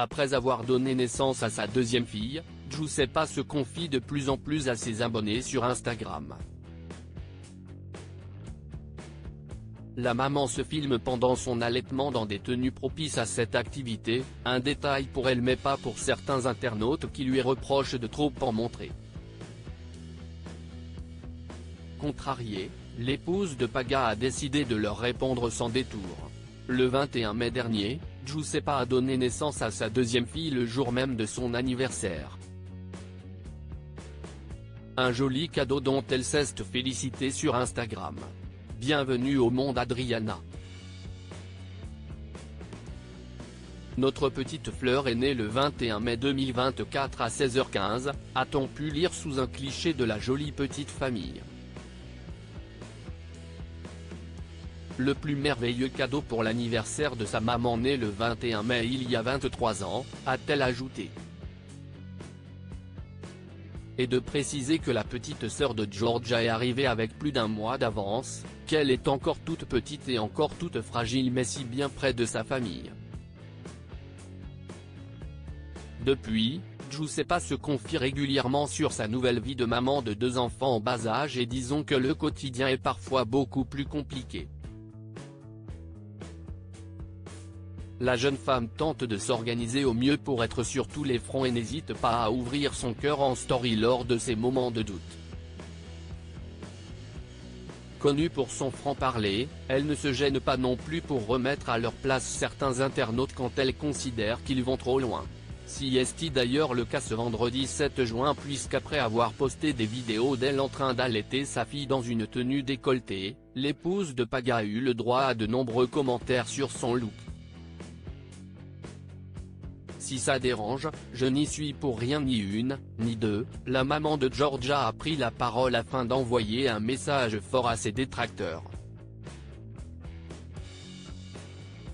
Après avoir donné naissance à sa deuxième fille, Giuseppa se confie de plus en plus à ses abonnés sur Instagram. La maman se filme pendant son allaitement dans des tenues propices à cette activité, un détail pour elle mais pas pour certains internautes qui lui reprochent de trop en montrer. Contrariée, l'épouse de Paga a décidé de leur répondre sans détour. Le 21 mai dernier, Giuseppa a donné naissance à sa deuxième fille le jour même de son anniversaire. Un joli cadeau dont elle s'est félicitée sur Instagram. Bienvenue au monde Adriana. Notre petite fleur est née le 21 mai 2024 à 16h15, a-t-on pu lire sous un cliché de la jolie petite famille. Le plus merveilleux cadeau pour l'anniversaire de sa maman née le 21 mai il y a 23 ans, a-t-elle ajouté. Et de préciser que la petite sœur de Giorgia est arrivée avec plus d'un mois d'avance, qu'elle est encore toute petite et encore toute fragile mais si bien près de sa famille. Depuis, Giuseppa se confie régulièrement sur sa nouvelle vie de maman de 2 enfants en bas âge et disons que le quotidien est parfois beaucoup plus compliqué. La jeune femme tente de s'organiser au mieux pour être sur tous les fronts et n'hésite pas à ouvrir son cœur en story lors de ses moments de doute. Connue pour son franc-parler, elle ne se gêne pas non plus pour remettre à leur place certains internautes quand elle considère qu'ils vont trop loin. C'est d'ailleurs le cas ce vendredi 7 juin puisqu'après avoir posté des vidéos d'elle en train d'allaiter sa fille dans une tenue décolletée, l'épouse de Paga a eu le droit à de nombreux commentaires sur son look. Si ça dérange, je n'y suis pour rien ni une, ni deux, la maman de Giorgia a pris la parole afin d'envoyer un message fort à ses détracteurs.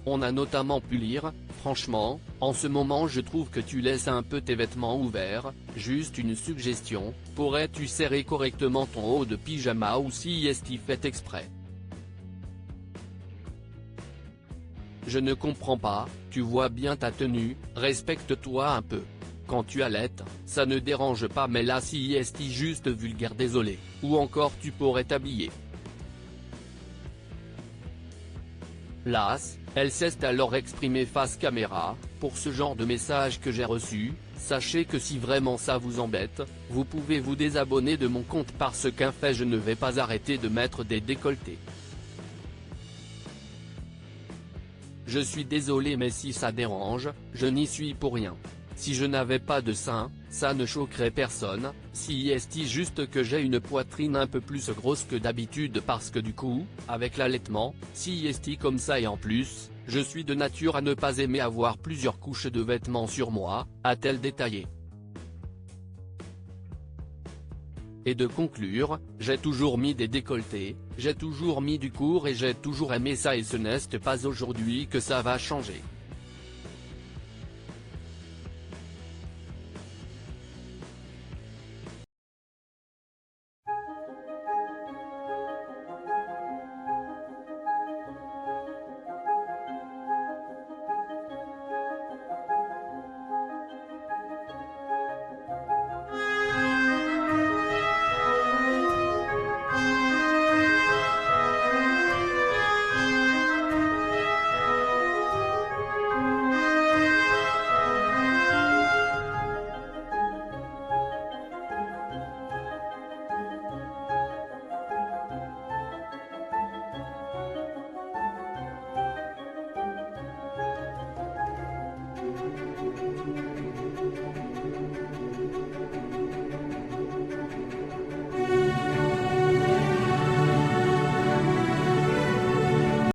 On a notamment pu lire, franchement, en ce moment je trouve que tu laisses un peu tes vêtements ouverts, juste une suggestion, pourrais-tu serrer correctement ton haut de pyjama ou si est-il fait exprès. Je ne comprends pas, tu vois bien ta tenue, respecte-toi un peu. Quand tu allaites, ça ne dérange pas mais là si est juste vulgaire désolé, ou encore tu pourrais t'habiller. Las, elle s'est alors exprimée face caméra, pour ce genre de message que j'ai reçu, sachez que si vraiment ça vous embête, vous pouvez vous désabonner de mon compte parce qu'en fait je ne vais pas arrêter de mettre des décolletés. Je suis désolé mais si ça dérange, je n'y suis pour rien. Si je n'avais pas de sein, ça ne choquerait personne, si est juste que j'ai une poitrine un peu plus grosse que d'habitude parce que du coup, avec l'allaitement, si est comme ça et en plus, je suis de nature à ne pas aimer avoir plusieurs couches de vêtements sur moi, a-t-elle détaillé. Et de conclure, j'ai toujours mis des décolletés, j'ai toujours mis du court et j'ai toujours aimé ça et ce n'est pas aujourd'hui que ça va changer.